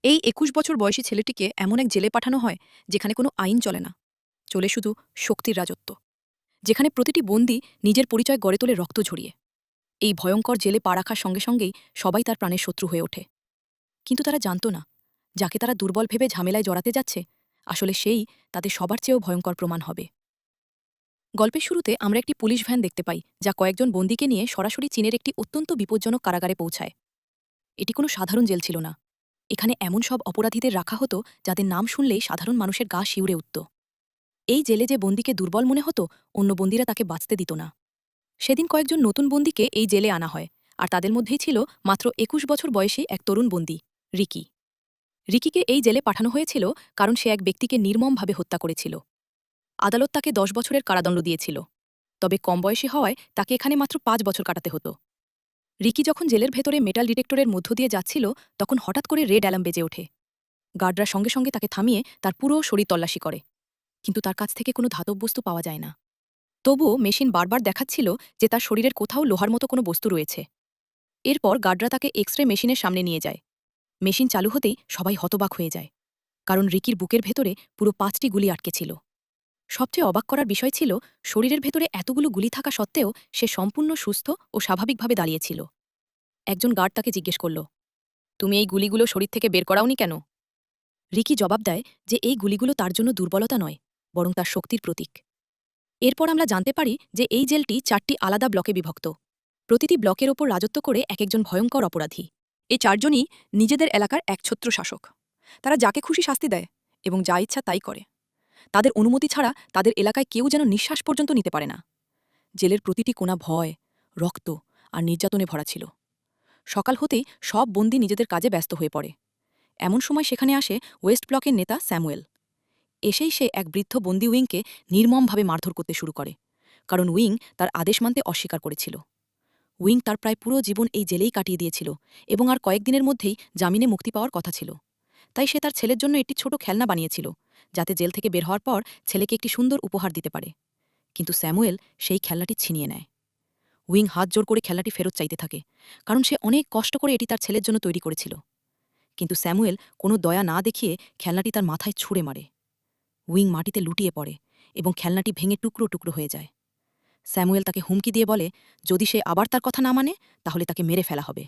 এই ২১ বছর বয়সী ছেলেটিকে এমন এক জেলে পাঠানো হয় যেখানে কোনো আইন চলে না, চলে শুধু শক্তির রাজত্ব, যেখানে প্রতিটি বন্দী নিজের পরিচয় গড়ে তোলে রক্ত ঝরিয়ে। এই ভয়ঙ্কর জেলে পা রাখার সঙ্গে সঙ্গেই সবাই তার প্রাণের শত্রু হয়ে ওঠে। কিন্তু তারা জানত না, যাকে তারা দুর্বল ভেবে ঝামেলায় জড়াতে যাচ্ছে, আসলে সেই তাদের সবার চেয়েও ভয়ঙ্কর প্রমাণ হবে। গল্পের শুরুতে আমরা একটি পুলিশ ভ্যান দেখতে পাই, যা কয়েকজন বন্দীকে নিয়ে সরাসরি চীনের একটি অত্যন্ত বিপজ্জনক কারাগারে পৌঁছায়। এটি কোনো সাধারণ জেল ছিল না। এখানে এমন সব অপরাধীদের রাখা হতো যাদের নাম শুনলেই সাধারণ মানুষের গা শিউরে উঠত। এই জেলে যে বন্দীকে দুর্বল মনে হতো, অন্য বন্দীরা তাকে বাঁচতে দিত না। সেদিন কয়েকজন নতুন বন্দীকে এই জেলে আনা হয়, আর তাদের মধ্যেই ছিল মাত্র ২১ বছর বয়সী এক তরুণ বন্দী, রিকি। রিকিকে এই জেলে পাঠানো হয়েছিল কারণ সে এক ব্যক্তিকে নির্মমভাবে হত্যা করেছিল। আদালত তাকে ১০ বছরের কারাদণ্ড দিয়েছিল, তবে কম বয়সী হওয়ায় তাকে এখানে মাত্র ৫ বছর কাটাতে হতো। রিকি যখন জেলের ভেতরে মেটাল ডিটেক্টরের মধ্য দিয়ে যাচ্ছিল, তখন হঠাৎ করে রেড অ্যালার্ম বেজে ওঠে। গার্ডরা সঙ্গে সঙ্গে তাকে থামিয়ে তার পুরো শরীর তল্লাশি করে, কিন্তু তার কাছ থেকে কোনো ধাতব বস্তু পাওয়া যায় না। তবুও মেশিন বারবার দেখাচ্ছিল যে তার শরীরের কোথাও লোহার মতো কোনো বস্তু রয়েছে। এরপর গার্ডরা তাকে এক্স রে মেশিনের সামনে নিয়ে যায়। মেশিন চালু হতেই সবাই হতবাক হয়ে যায়, কারণ রিকির বুকের ভেতরে পুরো ৫টি গুলি আটকে ছিল। সবচেয়ে অবাক করার বিষয় ছিল, শরীরের ভেতরে এতগুলো গুলি থাকা সত্ত্বেও সে সম্পূর্ণ সুস্থ ও স্বাভাবিকভাবে দাঁড়িয়েছিল। একজন গার্ড তাকে জিজ্ঞেস করল, তুমি এই গুলিগুলো শরীর থেকে বের করাওনি কেন? রিকি জবাব দেয় যে এই গুলিগুলো তার জন্য দুর্বলতা নয়, বরং তার শক্তির প্রতীক। এরপর আমরা জানতে পারি যে এই জেলটি ৪টি আলাদা ব্লকে বিভক্ত। প্রতিটি ব্লকের ওপর রাজত্ব করে এক একজন ভয়ঙ্কর অপরাধী। এই ৪জনই নিজেদের এলাকার একছত্র শাসক। তারা যাকে খুশি শাস্তি দেয় এবং যা ইচ্ছা তাই করে। তাদের অনুমতি ছাড়া তাদের এলাকায় কেউ যেন নিঃশ্বাস পর্যন্ত নিতে পারে না। জেলের প্রতিটি কোণা ভয়, রক্ত আর নির্যাতনে ভরা ছিল। সকাল হতেই সব বন্দী নিজেদের কাজে ব্যস্ত হয়ে পড়ে। এমন সময় সেখানে আসে ওয়েস্ট ব্লকের নেতা স্যামুয়েল। এসেই সে এক বৃদ্ধ বন্দী উইংকে নির্মমভাবে মারধর করতে শুরু করে, কারণ উইং তার আদেশ মানতে অস্বীকার করেছিল। উইং তার প্রায় পুরো জীবন এই জেলেই কাটিয়ে দিয়েছিল এবং আর কয়েকদিনের মধ্যেই জামিনে মুক্তি পাওয়ার কথা ছিল। তাই সে তার ছেলের জন্য একটি ছোট খেলনা বানিয়েছিল, যাতে জেল থেকে বের হওয়ার পর ছেলেকে একটি সুন্দর উপহার দিতে পারে। কিন্তু স্যামুয়েল সেই খেলনাটি ছিনিয়ে নেয়। উইং হাত জোর করে খেলনাটি ফেরত চাইতে থাকে, কারণ সে অনেক কষ্ট করে এটি তার ছেলের জন্য তৈরি করেছিল। কিন্তু স্যামুয়েল কোনো দয়া না দেখিয়ে খেলনাটি তার মাথায় ছুঁড়ে মারে। উইং মাটিতে লুটিয়ে পড়ে এবং খেলনাটি ভেঙে টুকরো টুকরো হয়ে যায়। স্যামুয়েল তাকে হুমকি দিয়ে বলে, যদি সে আবার তার কথা না মানে তাহলে তাকে মেরে ফেলা হবে।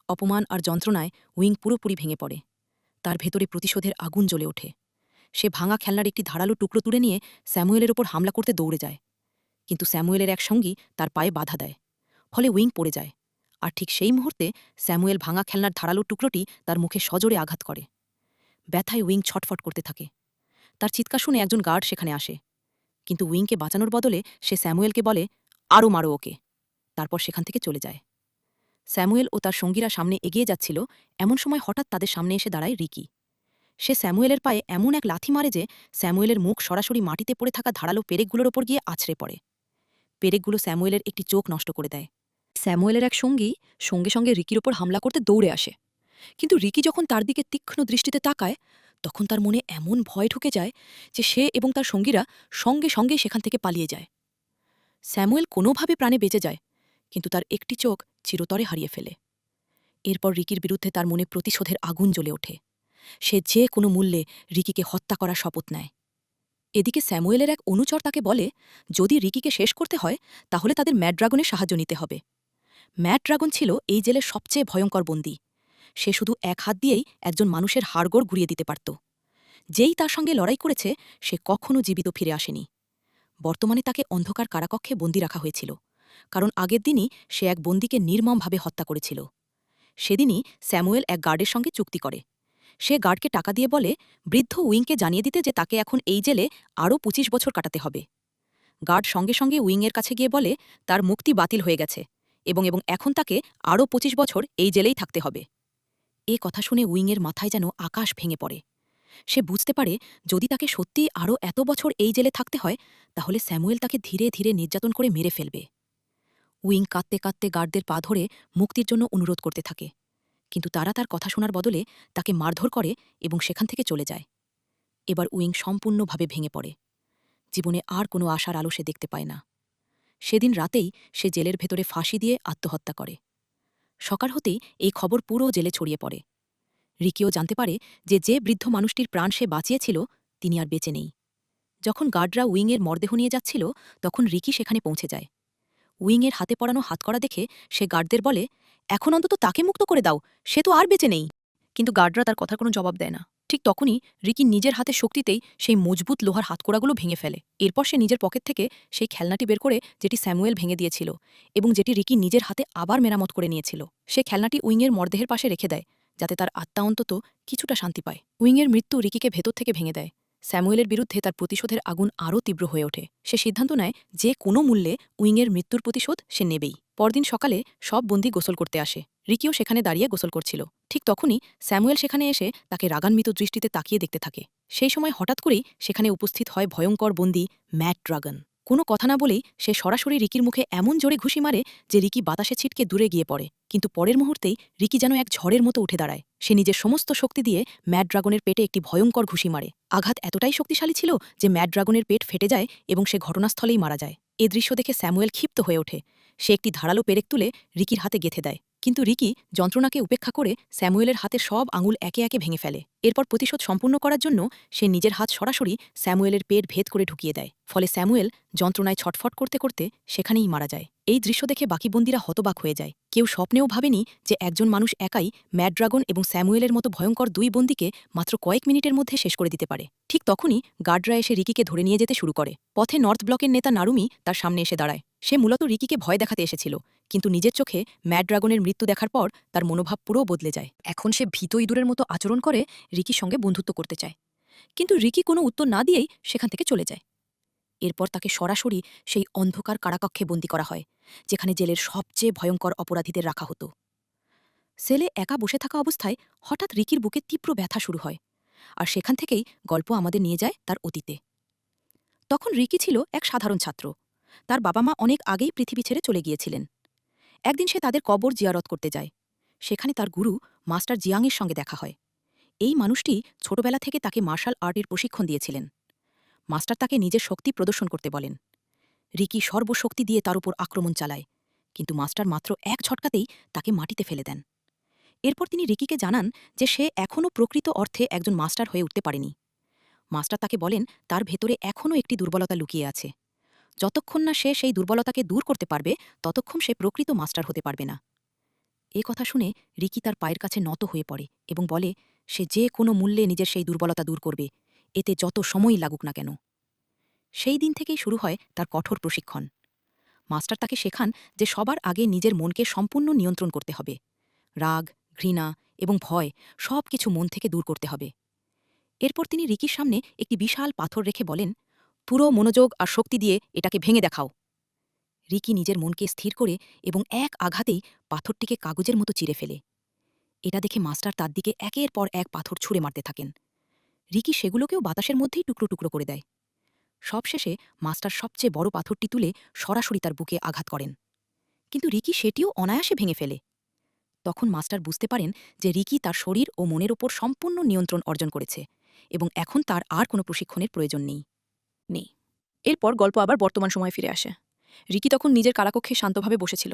অপমান আর যন্ত্রণায় উইং পুরোপুরি ভেঙে পড়ে। তার ভেতরে প্রতিশোধের আগুন জ্বলে ওঠে। সে ভাঙা খেলনার একটি ধারালো টুকরো তুলে নিয়ে স্যামুয়েলের ওপর হামলা করতে দৌড়ে যায়। কিন্তু স্যামুয়েলের এক সঙ্গী তার পায়ে বাধা দেয়, ফলে উইং পড়ে যায়। আর ঠিক সেই মুহূর্তে স্যামুয়েল ভাঙা খেলনার ধারালো টুকরোটি তার মুখে সজোরে আঘাত করে। ব্যথায় উইং ছটফট করতে থাকে। তার চিৎকার শুনে একজন গার্ড সেখানে আসে, কিন্তু উইংকে বাঁচানোর বদলে সে স্যামুয়েলকে বলে, আরও মারো ওকে। তারপর সেখান থেকে চলে যায়। স্যামুয়েল ও তার সঙ্গীরা সামনে এগিয়ে যাচ্ছিল, এমন সময় হঠাৎ তাদের সামনে এসে দাঁড়ায় রিকি। সে স্যামুয়েলের পায়ে এমন এক লাথি মারে যে স্যামুয়েলের মুখ সরাসরি মাটিতে পড়ে থাকা ধারালো পেরেকগুলোর ওপর গিয়ে আছড়ে পড়ে। পেরেকগুলো স্যামুয়েলের একটি চোখ নষ্ট করে দেয়। স্যামুয়েলের এক সঙ্গী সঙ্গে সঙ্গে রিকির ওপর হামলা করতে দৌড়ে আসে, কিন্তু রিকি যখন তার দিকে তীক্ষ্ণ দৃষ্টিতে তাকায়, তখন তার মনে এমন ভয় ঢুকে যায় যে সে এবং তার সঙ্গীরা সঙ্গে সঙ্গে সেখান থেকে পালিয়ে যায়। স্যামুয়েল কোনোভাবে প্রাণে বেঁচে যায়, কিন্তু তার একটি চোখ চিরতরে হারিয়ে ফেলে। এরপর রিকির বিরুদ্ধে তার মনে প্রতিশোধের আগুন জ্বলে ওঠে। সে যে কোনো মূল্যে রিকিকে হত্যা করার শপথ নেয়। এদিকে স্যামুয়েলের এক অনুচর তাকে বলে, যদি রিকিকে শেষ করতে হয় তাহলে তাদের ম্যাড ড্রাগনের সাহায্য নিতে হবে। ম্যাড ড্রাগন ছিল এই জেলের সবচেয়ে ভয়ঙ্কর বন্দী। সে শুধু এক হাত দিয়েই একজন মানুষের হাড়গোড় ঘুরিয়ে দিতে পারত। যেই তার সঙ্গে লড়াই করেছে সে কখনো জীবিত ফিরে আসেনি। বর্তমানে তাকে অন্ধকার কারাকক্ষে বন্দী রাখা হয়েছিল, কারণ আগের দিনই সে এক বন্দীকে নির্মমভাবে হত্যা করেছিল। সেদিনই স্যামুয়েল এক গার্ডের সঙ্গে চুক্তি করে। সে গার্ডকে টাকা দিয়ে বলে বৃদ্ধ উইংকে জানিয়ে দিতে যে তাকে এখন এই জেলে আরও ২৫ বছর কাটাতে হবে। গার্ড সঙ্গে সঙ্গে উইংয়ের কাছে গিয়ে বলে তার মুক্তি বাতিল হয়ে গেছে এবং এবং এখন তাকে আরও ২৫ বছর এই জেলেই থাকতে হবে। এ কথা শুনে উইংয়ের মাথায় যেন আকাশ ভেঙে পড়ে। সে বুঝতে পারে যদি তাকে সত্যিই আরও এত বছর এই জেলে থাকতে হয়, তাহলে স্যামুয়েল তাকে ধীরে ধীরে নির্যাতন করে মেরে ফেলবে। উইং কাঁদতে কাঁদতে গার্ডদের পা ধরে মুক্তির জন্য অনুরোধ করতে থাকে, কিন্তু তারা তার কথা শোনার বদলে তাকে মারধর করে এবং সেখান থেকে চলে যায়। এবার উইং সম্পূর্ণভাবে ভেঙে পড়ে। জীবনে আর কোনো আশার আলো সে দেখতে পায় না। সেদিন রাতেই সে জেলের ভেতরে ফাঁসি দিয়ে আত্মহত্যা করে। সকাল হতেই এই খবর পুরো জেলে ছড়িয়ে পড়ে। রিকিও জানতে পারে যে যে বৃদ্ধ মানুষটির প্রাণ সে বাঁচিয়েছিল তিনি আর বেঁচে নেই। যখন গার্ডরা উইংয়ের মরদেহ নিয়ে যাচ্ছিল তখন রিকি সেখানে পৌঁছে যায়। উইংয়ের হাতে পড়ানো হাতকড়া দেখে সে গার্ডদের বলে, এখন অন্তত তাকে মুক্ত করে দাও, সে তো আর বেঁচে নেই। কিন্তু গার্ডরা তার কথার কোনো জবাব দেয় না। ঠিক তখনই রিকি নিজের হাতে শক্তিতেই সেই মজবুত লোহার হাতকড়াগুলো ভেঙে ফেলে। এরপর সে নিজের পকেট থেকে সেই খেলনাটি বের করে, যেটি স্যামুয়েল ভেঙে দিয়েছিল এবং যেটি রিকি নিজের হাতে আবার মেরামত করে নিয়েছিল, সে খেলনাটি উইংয়ের মরদেহের পাশে রেখে দেয়, যাতে তার আত্মা অন্তত কিছুটা শান্তি পায়। উইংয়ের মৃত্যু রিকিকে ভেতর থেকে ভেঙে দেয়। স্যামুয়েলের বিরুদ্ধে তার প্রতিশোধের আগুন আরও তীব্র হয়ে ওঠে। সে সিদ্ধান্ত নেয় যে কোনো মূল্যে উইংয়ের মৃত্যুর প্রতিশোধ সে নেবেই। পরদিন সকালে সব বন্দী গোসল করতে আসে। রিকিও সেখানে দাঁড়িয়ে গোসল করছিল। ঠিক তখনই স্যামুয়েল সেখানে এসে তাকে রাগান্বিত দৃষ্টিতে তাকিয়ে দেখতে থাকে। সেই সময় হঠাৎ করেই সেখানে উপস্থিত হয় ভয়ঙ্কর বন্দী ম্যাট ড্রাগন। কোনো কথা না বলেই সে সরাসরি রিকির মুখে এমন জোরে ঘুষি মারে যে রিকি বাতাসে ছিটকে দূরে গিয়ে পড়ে। কিন্তু পরের মুহূর্তেই রিকি যেন এক ঝড়ের মতো উঠে দাঁড়ায়। সে নিজের সমস্ত শক্তি দিয়ে ম্যাট ড্রাগনের পেটে একটি ভয়ঙ্কর ঘুষি মারে। আঘাত এতটাই শক্তিশালী ছিল যে ম্যাট ড্রাগনের পেট ফেটে যায় এবং সে ঘটনাস্থলেই মারা যায়। এ দৃশ্য দেখে স্যামুয়েল ক্ষিপ্ত হয়ে ওঠে। সে একটি ধারালো পেরেক তুলে রিকির হাতে গেঁথে দেয়। কিন্তু রিকি যন্ত্রণাকে উপেক্ষা করে স্যামুয়েলের হাতে সব আঙুল একে একে ভেঙে ফেলে। এরপর প্রতিশোধ সম্পূর্ণ করার জন্য সে নিজের হাত সরাসরি স্যামুয়েলের পেট ভেদ করে ঢুকিয়ে দেয়। ফলে স্যামুয়েল যন্ত্রণায় ছটফট করতে করতে সেখানেই মারা যায়। এই দৃশ্য দেখে বাকি বন্দীরা হতবাক হয়ে যায়। কেউ স্বপ্নেও ভাবেনি যে একজন মানুষ একাই ম্যাড ড্রাগন এবং স্যামুয়েলের মতো ভয়ঙ্কর দুই বন্দীকে মাত্র কয়েক মিনিটের মধ্যে শেষ করে দিতে পারে। ঠিক তখনই গার্ডরা এসে রিকিকে ধরে নিয়ে যেতে শুরু করে। পথে নর্থ ব্লকের নেতা নারুমি তার সামনে এসে দাঁড়ায়। সে মূলত রিকিকে ভয় দেখাতে এসেছিল, কিন্তু নিজের চোখে ম্যাড ড্রাগনের মৃত্যু দেখার পর তার মনোভাব পুরো বদলে যায়। এখন সে ভীত ইঁদুরের মতো আচরণ করে রিকির সঙ্গে বন্ধুত্ব করতে চায়। কিন্তু রিকি কোনো উত্তর না দিয়েই সেখান থেকে চলে যায়। এরপর তাকে সরাসরি সেই অন্ধকার কারাকক্ষে বন্দী করা হয়, যেখানে জেলের সবচেয়ে ভয়ঙ্কর অপরাধীদের রাখা হতো। সেলে একা বসে থাকা অবস্থায় হঠাৎ রিকির বুকে তীব্র ব্যথা শুরু হয়, আর সেখান থেকেই গল্প আমাদের নিয়ে যায় তার অতীতে। তখন রিকি ছিল এক সাধারণ ছাত্র। তার বাবা মা অনেক আগেই পৃথিবী ছেড়ে চলে গিয়েছিলেন। একদিন সে তাদের কবর জিয়ারত করতে যায়। সেখানে তার গুরু মাস্টার জিয়াংয়ের সঙ্গে দেখা হয়। এই মানুষটি ছোটবেলা থেকে তাকে মার্শাল আর্টের প্রশিক্ষণ দিয়েছিলেন। মাস্টার তাকে নিজের শক্তি প্রদর্শন করতে বলেন। রিকি সর্বশক্তি দিয়ে তার উপর আক্রমণ চালায়, কিন্তু মাস্টার মাত্র এক ঝটকাতেই তাকে মাটিতে ফেলে দেন। এরপর তিনি রিকিকে জানান যে সে এখনও প্রকৃত অর্থে একজন মাস্টার হয়ে উঠতে পারেনি। মাস্টার তাকে বলেন তার ভেতরে এখনও একটি দুর্বলতা লুকিয়ে আছে। যতক্ষণ না সে সেই দুর্বলতাকে দূর করতে পারবে ততক্ষণ সে প্রকৃত মাস্টার হতে পারবে না। এ কথা শুনে রিকি তার পায়ের কাছে নত হয়ে পড়ে এবং বলে সে যে কোনো মূল্যে নিজের সেই দুর্বলতা দূর করবে, এতে যত সময়ই লাগুক না কেন। সেই দিন থেকেই শুরু হয় তার কঠোর প্রশিক্ষণ। মাস্টার তাকে শেখান যে সবার আগে নিজের মনকে সম্পূর্ণ নিয়ন্ত্রণ করতে হবে। রাগ, ঘৃণা এবং ভয় সব কিছু মন থেকে দূর করতে হবে। এরপর তিনি রিকির সামনে একটি বিশাল পাথর রেখে বলেন, পুরো মনোযোগ আর শক্তি দিয়ে এটাকে ভেঙে দেখাও। রিকি নিজের মনকে স্থির করে এবং এক আঘাতেই পাথরটিকে কাগজের মতো চিরে ফেলে। এটা দেখে মাস্টার তার দিকে একের পর এক পাথর ছুঁড়ে মারতে থাকেন। রিকি সেগুলোকেও বাতাসের মধ্যেই টুকরো টুকরো করে দেয়। সবশেষে মাস্টার সবচেয়ে বড় পাথরটি তুলে সরাসরি তার বুকে আঘাত করেন, কিন্তু রিকি সেটিও অনায়াসে ভেঙে ফেলে। তখন মাস্টার বুঝতে পারেন যে রিকি তার শরীর ও মনের ওপর সম্পূর্ণ নিয়ন্ত্রণ অর্জন করেছে এবং এখন তার আর কোনো প্রশিক্ষণের প্রয়োজন নেই। এরপর গল্প আবার বর্তমান সময়ে ফিরে আসে। রিকি তখন নিজের কারাকক্ষে শান্তভাবে বসেছিল।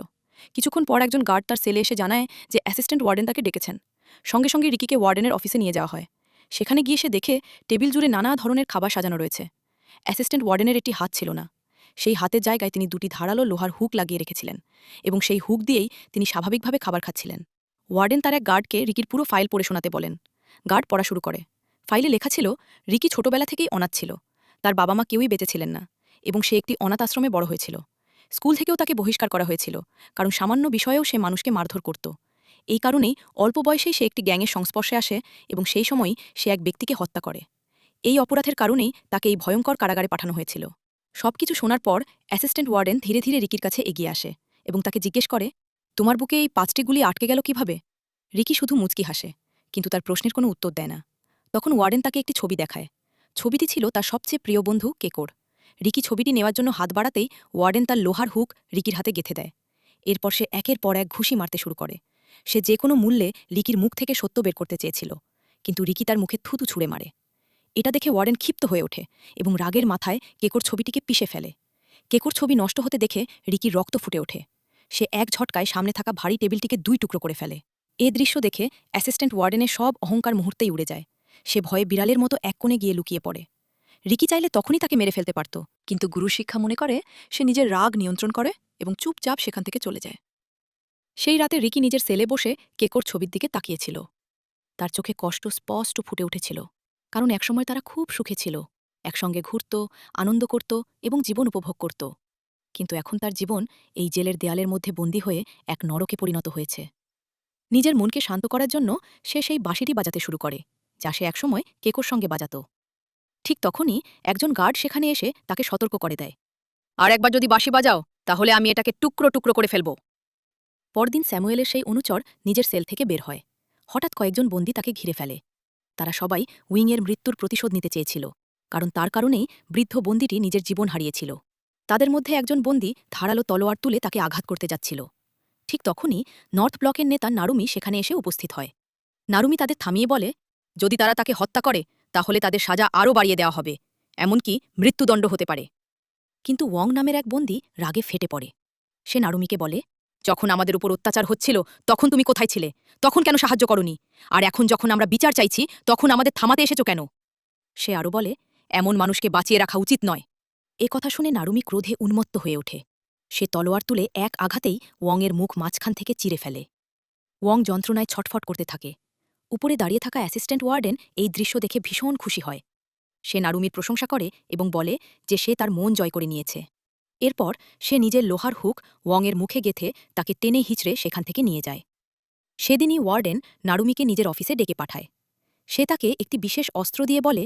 কিছুক্ষণ পর একজন গার্ড তার সেলে এসে জানায় যে অ্যাসিস্ট্যান্ট ওয়ার্ডেন তাকে ডেকেছেন। সঙ্গে সঙ্গে রিকিকে ওয়ার্ডেনের অফিসে নিয়ে যাওয়া হয়। সেখানে গিয়ে সে দেখে টেবিল জুড়ে নানা ধরনের খাবার সাজানো রয়েছে। অ্যাসিস্ট্যান্ট ওয়ার্ডেনের একটি হাত ছিল না। সেই হাতের জায়গায় তিনি দুটি ধারালো লোহার হুক লাগিয়ে রেখেছিলেন এবং সেই হুক দিয়েই তিনি স্বাভাবিকভাবে খাবার খাচ্ছিলেন। ওয়ার্ডেন তার এক গার্ডকে রিকির পুরো ফাইল পড়ে শোনাতে বলেন। গার্ড পড়া শুরু করে। ফাইলে লেখা ছিল রিকি ছোটবেলা থেকেই অনাথ ছিল। তার বাবা মা কেউই বেঁচে ছিলেন না এবং সে একটি অনাথ আশ্রমে বড় হয়েছিল। স্কুল থেকেও তাকে বহিষ্কার করা হয়েছিল, কারণ সামান্য বিষয়েও সে মানুষকে মারধর করত। এই কারণেই অল্প বয়সেই সে একটি গ্যাংয়ের সংস্পর্শে আসে এবং সেই সময়ই সে এক ব্যক্তিকে হত্যা করে। এই অপরাধের কারণেই তাকে এই ভয়ঙ্কর কারাগারে পাঠানো হয়েছিল। সবকিছু শোনার পর অ্যাসিস্ট্যান্ট ওয়ার্ডেন ধীরে ধীরে রিকির কাছে এগিয়ে আসে এবং তাকে জিজ্ঞেস করে, তোমার বুকে এই 5টি গুলি আটকে গেল কিভাবে? রিকি শুধু মুচকি হাসে, কিন্তু তার প্রশ্নের কোনো উত্তর দেয় না। তখন ওয়ার্ডেন তাকে একটি ছবি দেখায়। ছবিটি ছিল তার সবচেয়ে প্রিয় বন্ধু কেকোর। রিকি ছবিটি নেওয়ার জন্য হাত বাড়াতেই ওয়ার্ডেন তার লোহার হুক রিকির হাতে গেঁথে দেয়। এরপর সে একের পর এক ঘুষি মারতে শুরু করে। সে যে কোনো মূল্যে রিকির মুখ থেকে সত্য বের করতে চেয়েছিল, কিন্তু রিকি তার মুখে থুতু ছুঁড়ে মারে। এটা দেখে ওয়ার্ডেন ক্ষিপ্ত হয়ে ওঠে এবং রাগের মাথায় কেকোর ছবিটিকে পিষে ফেলে। কেকোর ছবি নষ্ট হতে দেখে রিকির রক্ত ফুটে ওঠে। সে এক ঝটকায় সামনে থাকা ভারী টেবিলটিকে 2 টুকরো করে ফেলে। এ দৃশ্য দেখে অ্যাসিস্ট্যান্ট ওয়ার্ডেনের সব অহংকার মুহূর্তেই উড়ে যায়। সে ভয়ে বিড়ালের মতো এক কোণে গিয়ে লুকিয়ে পড়ে। রিকি চাইলে তখনই তাকে মেরে ফেলতে পারত, কিন্তু গুরু শিক্ষা মনে করে সে নিজের রাগ নিয়ন্ত্রণ করে এবং চুপচাপ সেখান থেকে চলে যায়। সেই রাতে রিকি নিজের সেলে বসে কেকোর ছবির দিকে তাকিয়েছিল। তার চোখে কষ্ট স্পষ্ট ফুটে উঠেছিল, কারণ একসময় তারা খুব সুখে ছিল, একসঙ্গে ঘুরত, আনন্দ করত এবং জীবন উপভোগ করত। কিন্তু এখন তার জীবন এই জেলের দেয়ালের মধ্যে বন্দী হয়ে এক নরকে পরিণত হয়েছে। নিজের মনকে শান্ত করার জন্য সে সেই বাঁশিটি বাজাতে শুরু করে, যা সে একসময় কেকোর সঙ্গে বাজাত। ঠিক তখনই একজন গার্ড সেখানে এসে তাকে সতর্ক করে দেয়, আর একবার যদি বাঁশি বাজাও তাহলে আমি এটাকে টুকরো টুকরো করে ফেলব। পরদিন স্যামুয়েলের সেই অনুচর নিজের সেল থেকে বের হয়। হঠাৎ কয়েকজন বন্দী তাকে ঘিরে ফেলে। তারা সবাই উইংয়ের মৃত্যুর প্রতিশোধ নিতে চেয়েছিল, কারণ তার কারণেই বৃদ্ধ বন্দীটি নিজের জীবন হারিয়েছিল। তাদের মধ্যে একজন বন্দী ধারালো তলোয়ার তুলে তাকে আঘাত করতে যাচ্ছিল। ঠিক তখনই নর্থ ব্লকের নেতা নারুমি সেখানে এসে উপস্থিত হয়। নারুমি তাদের থামিয়ে বলে, যদি তারা তাকে হত্যা করে তাহলে তাদের সাজা আরও বাড়িয়ে দেওয়া হবে, এমনকি মৃত্যুদণ্ড হতে পারে। কিন্তু ওয়ং নামের এক বন্দী রাগে ফেটে পড়ে। সে নারুমিকে বলে, যখন আমাদের উপর অত্যাচার হচ্ছিল তখন তুমি কোথায় ছিলে? তখন কেন সাহায্য করনি? আর এখন যখন আমরা বিচার চাইছি তখন আমাদের থামাতে এসেছ কেন? সে আরও বলে, এমন মানুষকে বাঁচিয়ে রাখা উচিত নয়। এ কথা শুনে নারুমি ক্রোধে উন্মত্ত হয়ে ওঠে। সে তলোয়ার তুলে এক আঘাতেই ওয়ংয়ের মুখ মাঝখান থেকে চিরে ফেলে। ওয়ং যন্ত্রণায় ছটফট করতে থাকে। উপরে দাঁড়িয়ে থাকা অ্যাসিস্ট্যান্ট ওয়ার্ডেন এই দৃশ্য দেখে ভীষণ খুশি হয়। সে নারুমির প্রশংসা করে এবং বলে যে সে তার মন জয় করে নিয়েছে। এরপর সে নিজের লোহার হুক ওয়ংয়ের মুখে গেঁথে তাকে টেনে হিঁচড়ে সেখান থেকে নিয়ে যায়। সেদিনই ওয়ার্ডেন নারুমিকে নিজের অফিসে ডেকে পাঠায়। সে তাকে একটি বিশেষ অস্ত্র দিয়ে বলে,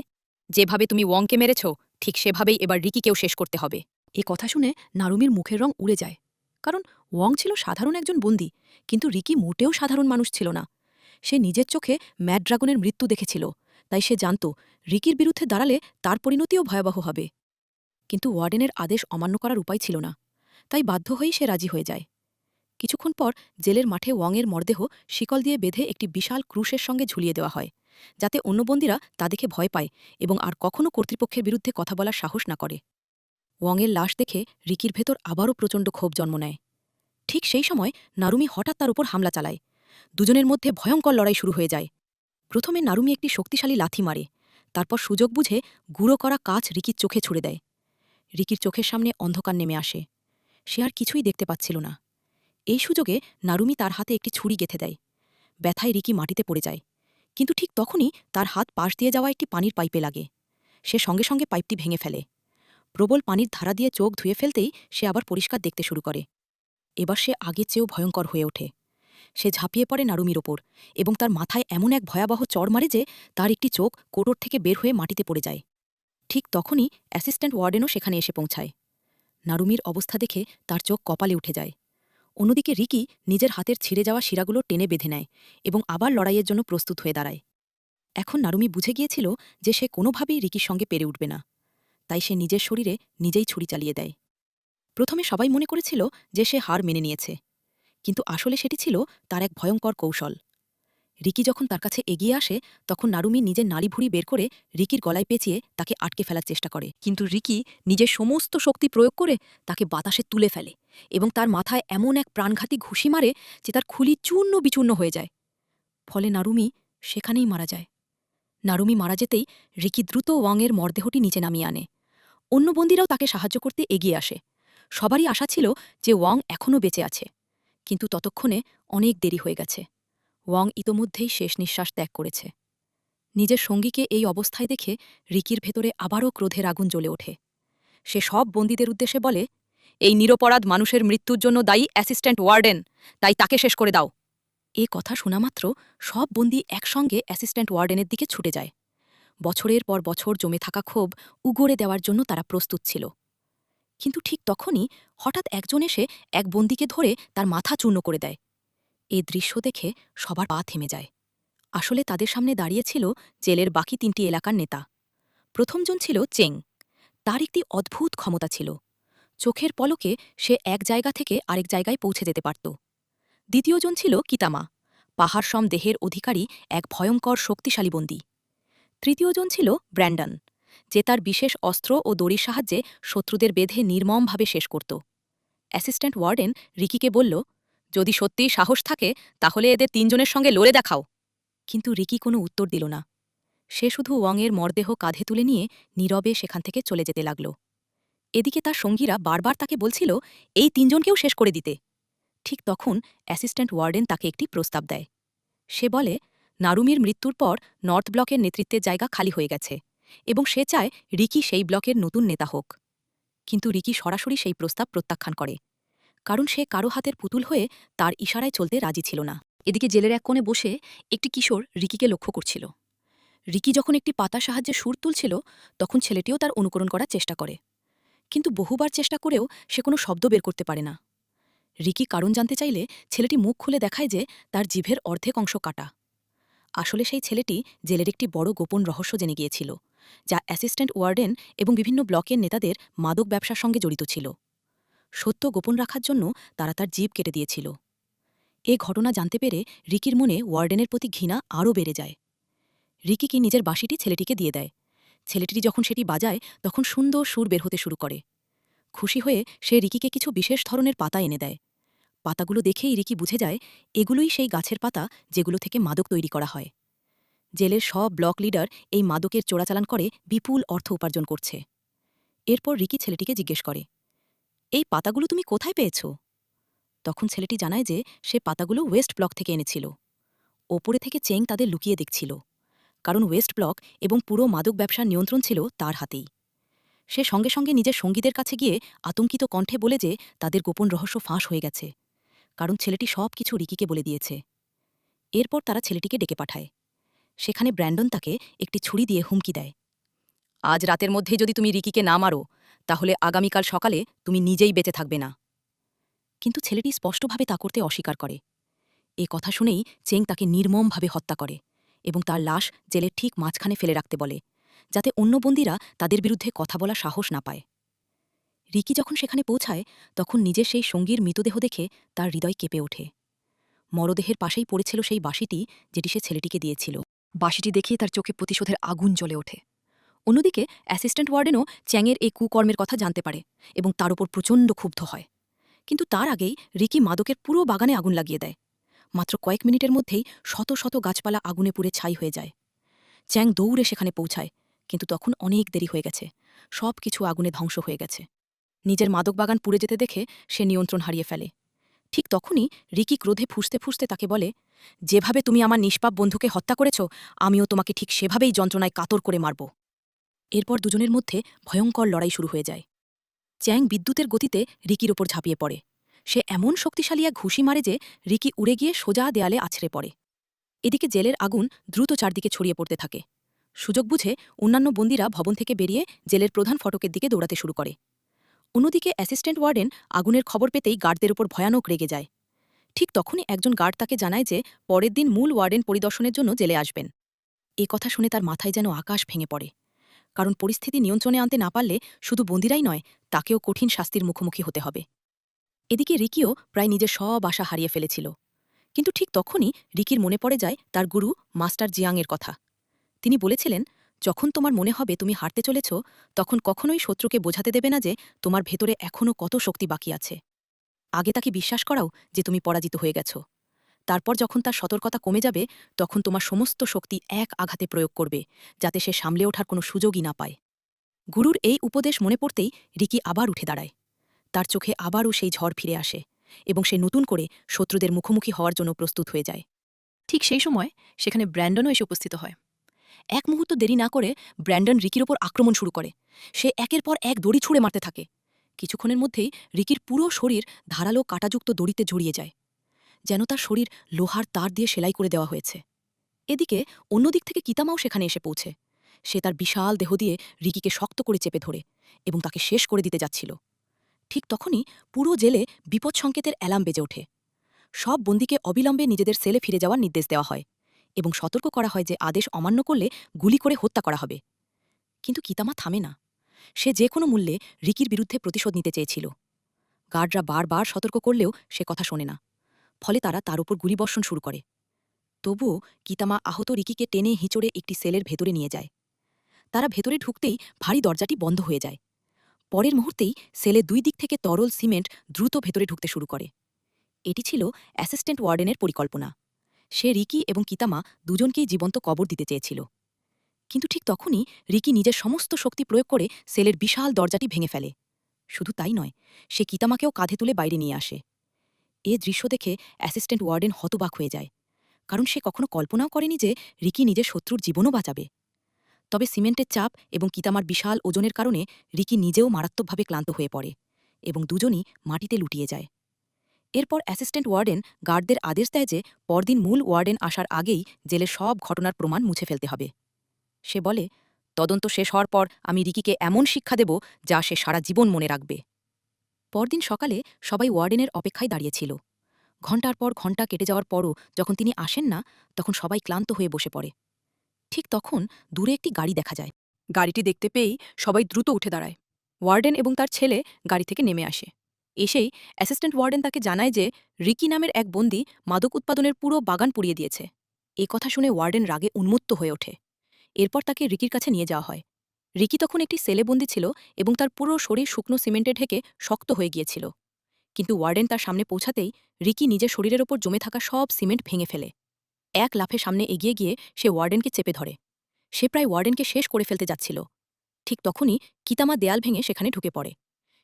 যেভাবে তুমি ওয়ংকে মেরেছ ঠিক সেভাবেই এবার রিকিকেও শেষ করতে হবে। এ কথা শুনে নারুমির মুখের রং উড়ে যায়, কারণ ওয়ং ছিল সাধারণ একজন বন্দী, কিন্তু রিকি মোটেও সাধারণ মানুষ ছিল না। সে নিজের চোখে ম্যাড ড্রাগনের মৃত্যু দেখেছিল, তাই সে জানত রিকির বিরুদ্ধে দাঁড়ালে তার পরিণতিও ভয়াবহ হবে। কিন্তু ওয়ার্ডেনের আদেশ অমান্য করার উপায় ছিল না, তাই বাধ্য হয়েই সে রাজি হয়ে যায়। কিছুক্ষণ পর জেলের মাঠে ওয়ংয়ের মরদেহ শিকল দিয়ে বেঁধে একটি বিশাল ক্রুশের সঙ্গে ঝুলিয়ে দেওয়া হয়, যাতে অন্য বন্দীরা তা দেখে ভয় পায় এবং আর কখনও কর্তৃপক্ষের বিরুদ্ধে কথা বলার সাহস না করে। ওয়ংয়ের লাশ দেখে রিকির ভেতর আবারও প্রচণ্ড ক্ষোভ জন্ম নেয়। ঠিক সেই সময় নারুমি হঠাৎ তার উপর হামলা চালায়। দুজনের মধ্যে ভয়ঙ্কর লড়াই শুরু হয়ে যায়। প্রথমে নারুমি একটি শক্তিশালী লাথি মারে, তারপর সুযোগ বুঝে গুঁড়ো করা কাচ রিকির চোখে ছুড়ে দেয়। রিকির চোখের সামনে অন্ধকার নেমে আসে। সে আর কিছুই দেখতে পাচ্ছিল না। এই সুযোগে নারুমি তার হাতে একটি ছুরি গেঁথে দেয়। ব্যথায় রিকি মাটিতে পড়ে যায়, কিন্তু ঠিক তখনই তার হাত পাশ দিয়ে যাওয়া একটি পানির পাইপে লাগে। সে সঙ্গে সঙ্গে পাইপটি ভেঙে ফেলে। প্রবল পানির ধারা দিয়ে চোখ ধুয়ে ফেলতেই সে আবার পরিষ্কার দেখতে শুরু করে। এবার সে আগের চেয়েও ভয়ঙ্কর হয়ে ওঠে। সে ঝাঁপিয়ে পড়ে নারুমির ওপর এবং তার মাথায় এমন এক ভয়াবহ চড় মারে যে তার একটি চোখ কোটর থেকে বের হয়ে মাটিতে পড়ে যায়। ঠিক তখনই অ্যাসিস্ট্যান্ট ওয়ার্ডেনও সেখানে এসে পৌঁছায়। নারুমির অবস্থা দেখে তার চোখ কপালে উঠে যায়। অন্যদিকে রিকি নিজের হাতের ছিঁড়ে যাওয়া শিরাগুলো টেনে বেঁধে নেয় এবং আবার লড়াইয়ের জন্য প্রস্তুত হয়ে দাঁড়ায়। এখন নারুমি বুঝে গিয়েছিল যে সে কোনোভাবেই রিকির সঙ্গে পেরে উঠবে না, তাই সে নিজের শরীরে নিজেই ছুরি চালিয়ে দেয়। প্রথমে সবাই মনে করেছিল যে সে হার মেনে নিয়েছে, কিন্তু আসলে সেটি ছিল তার এক ভয়ঙ্কর কৌশল। রিকি যখন তার কাছে এগিয়ে আসে তখন নারুমি নিজের নাড়িভুড়ি বের করে রিকির গলায় পেঁচিয়ে তাকে আটকে ফেলার চেষ্টা করে, কিন্তু রিকি নিজের সমস্ত শক্তি প্রয়োগ করে তাকে বাতাসে তুলে ফেলে এবং তার মাথায় এমন এক প্রাণঘাতী ঘুষি মারে যে তার খুলি চূর্ণ বিচূর্ণ হয়ে যায়। ফলে নারুমি সেখানেই মারা যায়। নারুমি মারা যেতেই রিকি দ্রুত ওয়াংয়ের মরদেহটি নিচে নামিয়ে আনে। অন্য বন্দীরাও তাকে সাহায্য করতে এগিয়ে আসে। সবারই আশা ছিল যে ওয়াং এখনও বেঁচে আছে, কিন্তু ততক্ষণে অনেক দেরি হয়ে গেছে। ওয়াং ইতোমধ্যেই শেষ নিঃশ্বাস ত্যাগ করেছে। নিজের সঙ্গীকে এই অবস্থায় দেখে রিকির ভেতরে আবারও ক্রোধের আগুন জ্বলে ওঠে। সে সব বন্দীদের উদ্দেশ্যে বলে, এই নিরপরাধ মানুষের মৃত্যুর জন্য দায়ী অ্যাসিস্ট্যান্ট ওয়ার্ডেন, তাই তাকে শেষ করে দাও। এ কথা শোনামাত্র সব বন্দী একসঙ্গে অ্যাসিস্ট্যান্ট ওয়ার্ডেনের দিকে ছুটে যায়। বছরের পর বছর জমে থাকা ক্ষোভ উগরে দেওয়ার জন্য তারা প্রস্তুত ছিল। কিন্তু ঠিক তখনই হঠাৎ একজন এসে এক বন্দীকে ধরে তার মাথা চূর্ণ করে দেয়। এ দৃশ্য দেখে সবার পা থেমে যায়। আসলে তাদের সামনে দাঁড়িয়েছিল জেলের বাকি ৩টি এলাকার নেতা। প্রথমজন ছিল চেং। তার একটি অদ্ভুত ক্ষমতা ছিল। চোখের পলকে সে এক জায়গা থেকে আরেক জায়গায় পৌঁছে যেতে পারত। দ্বিতীয়জন ছিল কিতামা, পাহাড়সম দেহের অধিকারী এক ভয়ঙ্কর শক্তিশালী বন্দী। তৃতীয়জন ছিল ব্র্যান্ডন, যে তার বিশেষ অস্ত্র ও দড়ির সাহায্যে শত্রুদের বেঁধে নির্মমভাবে শেষ করত। অ্যাসিস্ট্যান্ট ওয়ার্ডেন রিকিকে বলল, যদি সত্যিই সাহস থাকে তাহলে এদের তিনজনের সঙ্গে লড়ে দেখাও। কিন্তু রিকি কোনো উত্তর দিল না। সে শুধু ওয়াংয়ের মরদেহ কাঁধে তুলে নিয়ে নীরবে সেখান থেকে চলে যেতে লাগল। এদিকে তার সঙ্গীরা বারবার তাকে বলছিল এই তিনজনকেও শেষ করে দিতে। ঠিক তখন অ্যাসিস্ট্যান্ট ওয়ার্ডেন তাকে একটি প্রস্তাব দেয়। সে বলে নারুমির মৃত্যুর পর নর্থ ব্লকের নেতৃত্বের জায়গা খালি হয়ে গেছে এবং সে চায় রিকি সেই ব্লকের নতুন নেতা হোক। কিন্তু রিকি সরাসরি সেই প্রস্তাব প্রত্যাখ্যান করে, কারণ সে কারো হাতের পুতুল হয়ে তার ইশারায় চলতে রাজি ছিল না। এদিকে জেলের এক কোণে বসে একটি কিশোর রিকিকে লক্ষ্য করছিল। রিকি যখন একটি পাতার সাহায্যে সুর তুলছিল তখন ছেলেটিও তার অনুকরণ করার চেষ্টা করে, কিন্তু বহুবার চেষ্টা করেও সে কোনো শব্দ বের করতে পারে না। রিকি কারণ জানতে চাইলে ছেলেটি মুখ খুলে দেখায় যে তার জিভের অর্ধেক অংশ কাটা। আসলে সেই ছেলেটি জেলের একটি বড় গোপন রহস্য জেনে গিয়েছিল, যা অ্যাসিস্ট্যান্ট ওয়ার্ডেন এবং বিভিন্ন ব্লকের নেতাদের মাদক ব্যবসার সঙ্গে জড়িত ছিল। সত্য গোপন রাখার জন্য তারা তার জিভ কেটে দিয়েছিল। এ ঘটনা জানতে পেরে রিকির মনে ওয়ার্ডেনের প্রতি ঘৃণা আরও বেড়ে যায়। রিকি কি নিজের বাঁশিটি ছেলেটিকে দিয়ে দেয়। ছেলেটি যখন সেটি বাজায় তখন সুন্দর সুর বের হতে শুরু করে। খুশি হয়ে সে রিকিকে কিছু বিশেষ ধরনের পাতা এনে দেয়। পাতাগুলো দেখেই রিকি বুঝে যায় এগুলোই সেই গাছের পাতা যেগুলো থেকে মাদক তৈরি করা হয়। জেলের সব ব্লক লিডার এই মাদকের চোরাচালান করে বিপুল অর্থ উপার্জন করছে। এরপর রিকি ছেলেটিকে জিজ্ঞেস করে, এই পাতাগুলো তুমি কোথায় পেয়েছ? তখন ছেলেটি জানায় যে সে পাতাগুলো ওয়েস্ট ব্লক থেকে এনেছিল। ওপরে থেকে চেং তাদের লুকিয়ে দেখছিল, কারণ ওয়েস্ট ব্লক এবং পুরো মাদক ব্যবসার নিয়ন্ত্রণ ছিল তার হাতেই। সে সঙ্গে সঙ্গে নিজের সঙ্গীদের কাছে গিয়ে আতঙ্কিত কণ্ঠে বলে যে তাদের গোপন রহস্য ফাঁস হয়ে গেছে, কারণ ছেলেটি সব কিছু রিকিকে বলে দিয়েছে। এরপর তারা ছেলেটিকে ডেকে পাঠায়। সেখানে ব্র্যান্ডন তাকে একটি ছুরি দিয়ে হুমকি দেয়, আজ রাতের মধ্যেই যদি তুমি রিকিকে না মারো তাহলে আগামীকাল সকালে তুমি নিজেই বেঁচে থাকবে না। কিন্তু ছেলেটি স্পষ্টভাবে তা করতে অস্বীকার করে। এ কথা শুনেই চেং তাকে নির্মমভাবে হত্যা করে এবং তার লাশ জেলের ঠিক মাঝখানে ফেলে রাখতে বলে, যাতে অন্য বন্দীরা তাদের বিরুদ্ধে কথা বলা সাহস না পায়। রিকি যখন সেখানে পৌঁছায় তখন নিজের সেই সঙ্গীর মৃতদেহ দেখে তার হৃদয় কেঁপে ওঠে। মরদেহের পাশেই পড়েছিল সেই বাঁশিটি যেটি সে ছেলেটিকে দিয়েছিল। বাঁশিটি দেখিয়ে তার চোখে প্রতিশোধের আগুন জ্বলে ওঠে। অন্যদিকে অ্যাসিস্ট্যান্ট ওয়ার্ডেনও চ্যাংয়ের এই কুকর্মের কথা জানতে পারে এবং তার উপর প্রচণ্ড ক্ষুব্ধ হয়। কিন্তু তার আগেই রিকি মাদকের পুরো বাগানে আগুন লাগিয়ে দেয়। মাত্র কয়েক মিনিটের মধ্যেই শত শত গাছপালা আগুনে পুড়ে ছাই হয়ে যায়। চ্যাং দৌড়ে সেখানে পৌঁছায়, কিন্তু তখন অনেক দেরি হয়ে গেছে। সব কিছু আগুনে ধ্বংস হয়ে গেছে। নিজের মাদক বাগান পুড়ে যেতে দেখে সে নিয়ন্ত্রণ হারিয়ে ফেলে। ঠিক তখনই রিকি ক্রোধে ফুঁসতে ফুঁসতে তাকে বলে, যেভাবে তুমি আমার নিষ্পাপ বন্ধুকে হত্যা করেছ আমিও তোমাকে ঠিক সেভাবেই যন্ত্রণায় কাতর করে মারব। এরপর দুজনের মধ্যে ভয়ঙ্কর লড়াই শুরু হয়ে যায়। চ্যাং বিদ্যুতের গতিতে রিকির ওপর ঝাঁপিয়ে পড়ে। সে এমন শক্তিশালী এক ঘুষি মারে যে রিকি উড়ে গিয়ে সোজা দেয়ালে আছড়ে পড়ে। এদিকে জেলের আগুন দ্রুত চারদিকে ছড়িয়ে পড়তে থাকে। সুযোগ বুঝে অন্যান্য বন্দীরা ভবন থেকে বেরিয়ে জেলের প্রধান ফটকের দিকে দৌড়াতে শুরু করে। অন্যদিকে অ্যাসিস্ট্যান্ট ওয়ার্ডেন আগুনের খবর পেতেই গার্ডদের উপর ভয়ানক রেগে যায়। ঠিক তখনই একজন গার্ড তাকে জানায় যে পরের দিন মূল ওয়ার্ডেন পরিদর্শনের জন্য জেলে আসবেন। এ কথা শুনে তার মাথায় যেন আকাশ ভেঙে পড়ে, কারণ পরিস্থিতি নিয়ন্ত্রণে আনতে না পারলে শুধু বন্দিরাই নয়, তাকেও কঠিন শাস্তির মুখোমুখি হতে হবে। এদিকে রিকিও প্রায় নিজের সব আশা হারিয়ে ফেলেছিল। কিন্তু ঠিক তখনই রিকির মনে পড়ে যায় তার গুরু মাস্টার জিয়াংয়ের কথা। তিনি বলেছিলেন, যখন তোমার মনে হবে তুমি হারতে চলেছ তখন কখনোই শত্রুকে বোঝাতে দেবে না যে তোমার ভেতরে এখনও কত শক্তি বাকি আছে। আগে তাকে বিশ্বাস করাও যে তুমি পরাজিত হয়ে গেছ। তারপর যখন তার সতর্কতা কমে যাবে তখন তোমার সমস্ত শক্তি এক আঘাতে প্রয়োগ করবে, যাতে সে সামলে ওঠার কোনো সুযোগই না পায়। গুরুর এই উপদেশ মনে পড়তেই রিকি আবার উঠে দাঁড়ায়। তার চোখে আবারও সেই ঝড় ফিরে আসে এবং সে নতুন করে শত্রুদের মুখোমুখি হওয়ার জন্য প্রস্তুত হয়ে যায়। ঠিক সেই সময় সেখানে ব্র্যান্ডনও এসে উপস্থিত হয়। এক মুহূর্ত দেরি না করে ব্র্যান্ডন রিকির ওপর আক্রমণ শুরু করে। সে একের পর এক দড়ি ছুঁড়ে মারতে থাকে। কিছুক্ষণের মধ্যেই রিকির পুরো শরীর ধারালো কাঁটাযুক্ত দড়িতে জড়িয়ে যায়, যেন তার শরীর লোহার তার দিয়ে সেলাই করে দেওয়া হয়েছে। এদিকে অন্যদিক থেকে কিতামাও সেখানে এসে পৌঁছে। সে তার বিশাল দেহ দিয়ে রিকিকে শক্ত করে চেপে ধরে এবং তাকে শেষ করে দিতে যাচ্ছিল। ঠিক তখনই পুরো জেলে বিপদ সংকেতের অ্যালার্ম বেজে ওঠে। সব বন্দীকে অবিলম্বে নিজেদের সেলে ফিরে যাওয়ার নির্দেশ দেওয়া হয় এবং সতর্ক করা হয় যে আদেশ অমান্য করলে গুলি করে হত্যা করা হবে। কিন্তু কিতামা থামে না। সে যে কোনো মূল্যে রিকির বিরুদ্ধে প্রতিশোধ নিতে চেয়েছিল। গার্ডরা বারবার সতর্ক করলেও সে কথা শোনে না। ফলে তারা তার উপর গুলিবর্ষণ শুরু করে। তবুও কিতামা আহত রিকিকে টেনে হিঁচড়ে একটি সেলের ভেতরে নিয়ে যায়। তারা ভেতরে ঢুকতেই ভারী দরজাটি বন্ধ হয়ে যায়। পরের মুহূর্তেই সেলে দুই দিক থেকে তরল সিমেন্ট দ্রুত ভেতরে ঢুকতে শুরু করে। এটি ছিল অ্যাসিস্ট্যান্ট ওয়ার্ডেনের পরিকল্পনা। সে রিকি এবং কিতামা দুজনকেই জীবন্ত কবর দিতে চেয়েছিল। কিন্তু ঠিক তখনই রিকি নিজের সমস্ত শক্তি প্রয়োগ করে সেলের বিশাল দরজাটি ভেঙে ফেলে। শুধু তাই নয়, সে কিতামাকেও কাঁধে তুলে বাইরে নিয়ে আসে। এ দৃশ্য দেখে অ্যাসিস্ট্যান্ট ওয়ার্ডেন হতবাক হয়ে যায়, কারণ সে কখনো কল্পনাও করেনি যে রিকি নিজের শত্রুর জীবনও বাঁচাবে। তবে সিমেন্টের চাপ এবং কিতামার বিশাল ওজনের কারণে রিকি নিজেও মারাত্মকভাবে ক্লান্ত হয়ে পড়ে এবং দুজনই মাটিতে লুটিয়ে যায়। এরপর অ্যাসিস্ট্যান্ট ওয়ার্ডেন গার্ডদের আদেশ দেয় যে পরদিন মূল ওয়ার্ডেন আসার আগেই জেলের সব ঘটনার প্রমাণ মুছে ফেলতে হবে। সে বলে, তদন্ত শেষ হওয়ার পর আমি রিকিকে এমন শিক্ষা দেব যা সে সারা জীবন মনে রাখবে। পরদিন সকালে সবাই ওয়ার্ডেনের অপেক্ষায় দাঁড়িয়েছিল। ঘণ্টার পর ঘণ্টা কেটে যাওয়ার পরও যখন তিনি আসেন না, তখন সবাই ক্লান্ত হয়ে বসে পড়ে। ঠিক তখন দূরে একটি গাড়ি দেখা যায়। গাড়িটি দেখতে পেয়েই সবাই দ্রুত উঠে দাঁড়ায়। ওয়ার্ডেন এবং তার ছেলে গাড়ি থেকে নেমে আসে। এসেই অ্যাসিস্ট্যান্ট ওয়ার্ডেন তাকে জানায় যে রিকি নামের এক বন্দী মাদক উৎপাদনের পুরো বাগান পুড়িয়ে দিয়েছে। এ কথা শুনে ওয়ার্ডেন রাগে উন্মত্ত হয়ে ওঠে। এরপর তাকে রিকির কাছে নিয়ে যাওয়া হয়। রিকি তখন একটি সেলে বন্দী ছিল এবং তার পুরো শরীর শুকনো সিমেন্টে ঢেকে শক্ত হয়ে গিয়েছিল। কিন্তু ওয়ার্ডেন তার সামনে পৌঁছাতেই রিকি নিজের শরীরের ওপর জমে থাকা সব সিমেন্ট ভেঙে ফেলে। এক লাফে সামনে এগিয়ে গিয়ে সে ওয়ার্ডেনকে চেপে ধরে। সে প্রায় ওয়ার্ডেনকে শেষ করে ফেলতে যাচ্ছিল। ঠিক তখনই কিতামা দেয়াল ভেঙে সেখানে ঢুকে পড়ে।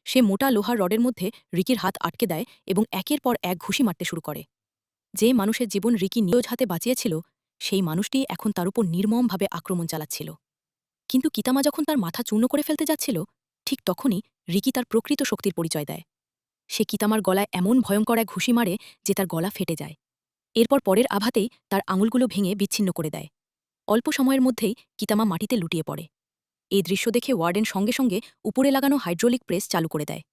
সে মোটা লোহার রডের মধ্যে রিকির হাত আটকে দেয় এবং একের পর এক ঘুষি মারতে শুরু করে। যে মানুষের জীবন রিকি নিজ হাতে বাঁচিয়েছিল, সেই মানুষটি এখন তার উপর নির্মমভাবে আক্রমণ চালাচ্ছিল। কিন্তু কিতামা যখন তার মাথা চূর্ণ করে ফেলতে যাচ্ছিল, ঠিক তখনই রিকি তার প্রকৃত শক্তির পরিচয় দেয়। সে কিতামার গলায় এমন ভয়ঙ্কর এক ঘুষি মারে যে তার গলা ফেটে যায়। এরপর পরের আঘাতেই তার আঙুলগুলো ভেঙে বিচ্ছিন্ন করে দেয়। অল্প সময়ের মধ্যেই কিতামা মাটিতে লুটিয়ে পড়ে। এই দৃশ্য দেখে ওয়ার্ডেন সঙ্গে সঙ্গে উপরে লাগানো হাইড্রোলিক প্রেস চালু করে দেয়।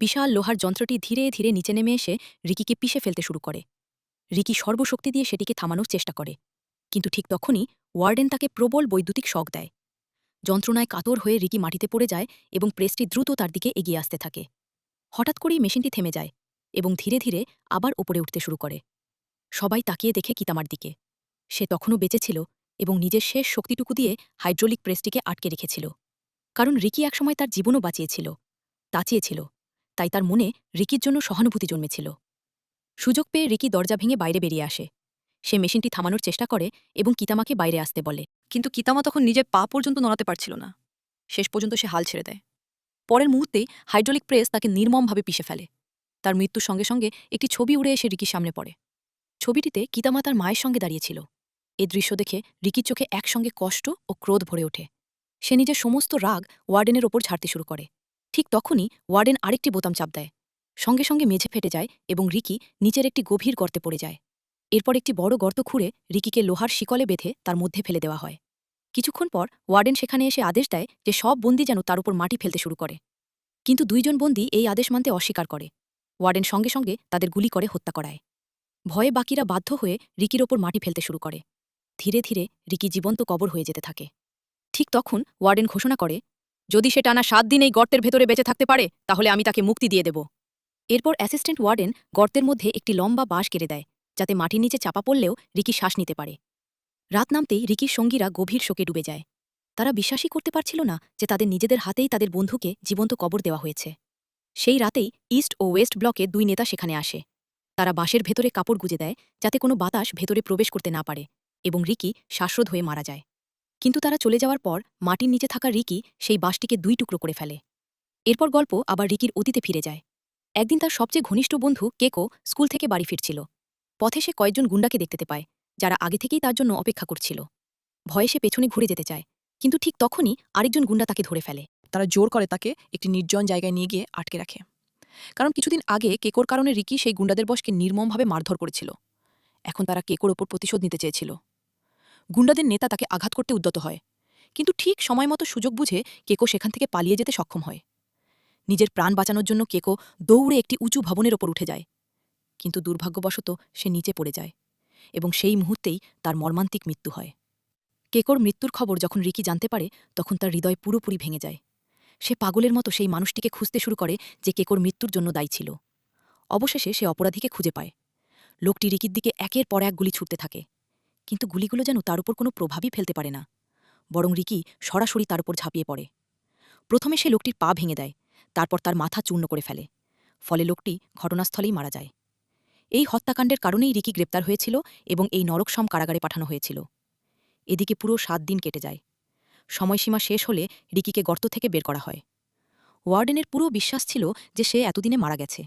বিশাল লোহার যন্ত্রটি ধীরে ধীরে নিচে নেমে এসে রিকিকে পিষে ফেলতে শুরু করে। রিকি সর্বশক্তি দিয়ে সেটিকে থামানোর চেষ্টা করে, কিন্তু ঠিক তখনই ওয়ার্ডেন তাকে প্রবল বৈদ্যুতিক শক দেয়। যন্ত্রণায় কাতর হয়ে রিকি মাটিতে পড়ে যায় এবং প্রেসটি দ্রুত তার দিকে এগিয়ে আসতে থাকে। হঠাৎ করেই মেশিনটি থেমে যায় এবং ধীরে ধীরে আবার ওপরে উঠতে শুরু করে। সবাই তাকিয়ে দেখে কিতামার দিকে। সে তখনও বেঁচে ছিল এবং নিজের শেষ শক্তিটুকু দিয়ে হাইড্রোলিক প্রেসটিকে আটকে রেখেছিল। কারণ রিকি একসময় তার জীবনও বাঁচিয়েছিল, তাচিয়েছিল, তাই তার মনে রিকির জন্য সহানুভূতি জন্মেছিল। সুযোগ পেয়ে রিকি দরজা ভেঙে বাইরে বেরিয়ে আসে। সে মেশিনটি থামানোর চেষ্টা করে এবং কিতামাকে বাইরে আসতে বলে, কিন্তু কিতামা তখন নিজের পা পর্যন্ত নড়াতে পারছিল না। শেষ পর্যন্ত সে হাল ছেড়ে দেয়। পরের মুহূর্তেই হাইড্রোলিক প্রেস তাকে নির্মমভাবে পিষে ফেলে। তার মৃত্যুর সঙ্গে সঙ্গে একটি ছবি উড়ে এসে রিকির সামনে পড়ে। ছবিটিতে কিতামা তার মায়ের সঙ্গে দাঁড়িয়েছিল। এ দৃশ্য দেখে রিকির চোখে একসঙ্গে কষ্ট ও ক্রোধ ভরে ওঠে। সে নিজের সমস্ত রাগ ওয়ার্ডেনের ওপর ঝাড়তে শুরু করে। ঠিক তখনই ওয়ার্ডেন আরেকটি বোতাম চাপ দেয়। সঙ্গে সঙ্গে মেঝে ফেটে যায় এবং রিকি নিচের একটি গভীর গর্তে পড়ে যায়। এরপর একটি বড় গর্ত খুঁড়ে রিকিকে লোহার শিকলে বেঁধে তার মধ্যে ফেলে দেওয়া হয়। কিছুক্ষণ পর ওয়ার্ডেন সেখানে এসে আদেশ দেয় যে সব বন্দী যেন তার উপর মাটি ফেলতে শুরু করে। কিন্তু দুইজন বন্দী এই আদেশ মানতে অস্বীকার করে। ওয়ার্ডেন সঙ্গে সঙ্গে তাদের গুলি করে হত্যা করায়। ভয়ে বাকিরা বাধ্য হয়ে রিকির ওপর মাটি ফেলতে শুরু করে। ধীরে ধীরে রিকি জীবন্ত কবর হয়ে যেতে থাকে। ঠিক তখন ওয়ার্ডেন ঘোষণা করে, যদি সে টানা 7 দিন এই গর্তের ভেতরে বেঁচে থাকতে পারে তাহলে আমি তাকে মুক্তি দিয়ে দেব। এরপর অ্যাসিস্ট্যান্ট ওয়ার্ডেন গর্তের মধ্যে একটি লম্বা বাঁশ কেটে দেয়, যাতে মাটির নিচে চাপা পড়লেও রিকি শ্বাস নিতে পারে। রাত নামতেই রিকির সঙ্গীরা গভীর শোকে ডুবে যায়। তারা বিশ্বাসই করতে পারছিল না যে তাদের নিজেদের হাতেই তাদের বন্ধুকে জীবন্ত কবর দেওয়া হয়েছে। সেই রাতেই ইস্ট ও ওয়েস্ট ব্লকে 2 নেতা সেখানে আসে। তারা বাঁশের ভেতরে কাপড় গুজে দেয় যাতে কোনো বাতাস ভেতরে প্রবেশ করতে না পারে, এবং রিকি শ্বাসরোধ হয়ে মারা যায়। কিন্তু তারা চলে যাওয়ার পর মাটির নিচে থাকা রিকি সেই বাঁশটিকে 2 টুকরো করে ফেলে। এরপর গল্প আবার রিকির অতীতে ফিরে যায়। একদিন তার সবচেয়ে ঘনিষ্ঠ বন্ধু কেকো স্কুল থেকে বাড়ি ফিরছিল। পথে সে কয়েকজন গুন্ডাকে দেখতে পায়, যারা আগে থেকেই তার জন্য অপেক্ষা করছিল। ভয়ে সে পেছনে ঘুরে যেতে চায়, কিন্তু ঠিক তখনই আরেকজন গুন্ডা তাকে ধরে ফেলে। তারা জোর করে তাকে একটি নির্জন জায়গায় নিয়ে গিয়ে আটকে রাখে। কারণ কিছুদিন আগে কেকোর কারণে রিকি সেই গুন্ডাদের বসকে নির্মমভাবে মারধর করেছিল। এখন তারা কেকোর ওপর প্রতিশোধ নিতে চেয়েছিল। গুন্ডাদের নেতা তাকে আঘাত করতে উদ্যত হয়, কিন্তু ঠিক সময়মতো সুযোগ বুঝে কেকো সেখান থেকে পালিয়ে যেতে সক্ষম হয়। নিজের প্রাণ বাঁচানোর জন্য কেকো দৌড়ে একটি উঁচু ভবনের ওপর উঠে যায়, কিন্তু দুর্ভাগ্যবশত সে নিচে পড়ে যায় এবং সেই মুহূর্তেই তার মর্মান্তিক মৃত্যু হয়। কেকোর মৃত্যুর খবর যখন রিকি জানতে পারে, তখন তার হৃদয় পুরোপুরি ভেঙে যায়। সে পাগলের মতো সেই মানুষটিকে খুঁজতে শুরু করে যে কেকোর মৃত্যুর জন্য দায়ী ছিল। অবশেষে সে অপরাধীকে খুঁজে পায়। লোকটি রিকির দিকে একের পর এক গুলি ছুটতে থাকে, কিন্তু গুলিগুলো যেন তার উপর কোনো প্রভাবই ফেলতে পারে না, বরং রিকি সরাসরি তার উপর ঝাঁপিয়ে পড়ে। প্রথমে সে লোকটির পা ভেঙে দেয়, তারপর তার মাথা চূর্ণ করে ফেলে। ফলে লোকটি ঘটনাস্থলেই মারা যায়। এই হত্যাকাণ্ডের কারণেই রিকি গ্রেপ্তার হয়েছিল এবং এই নরকসম কারাগারে পাঠানো হয়েছিল। এদিকে পুরো 7 দিন কেটে যায়। সময়সীমা শেষ হলে রিকিকে গর্ত থেকে বের করা হয়। ওয়ার্ডেনের পুরো বিশ্বাস ছিল যে সে এতদিনে মারা গেছে,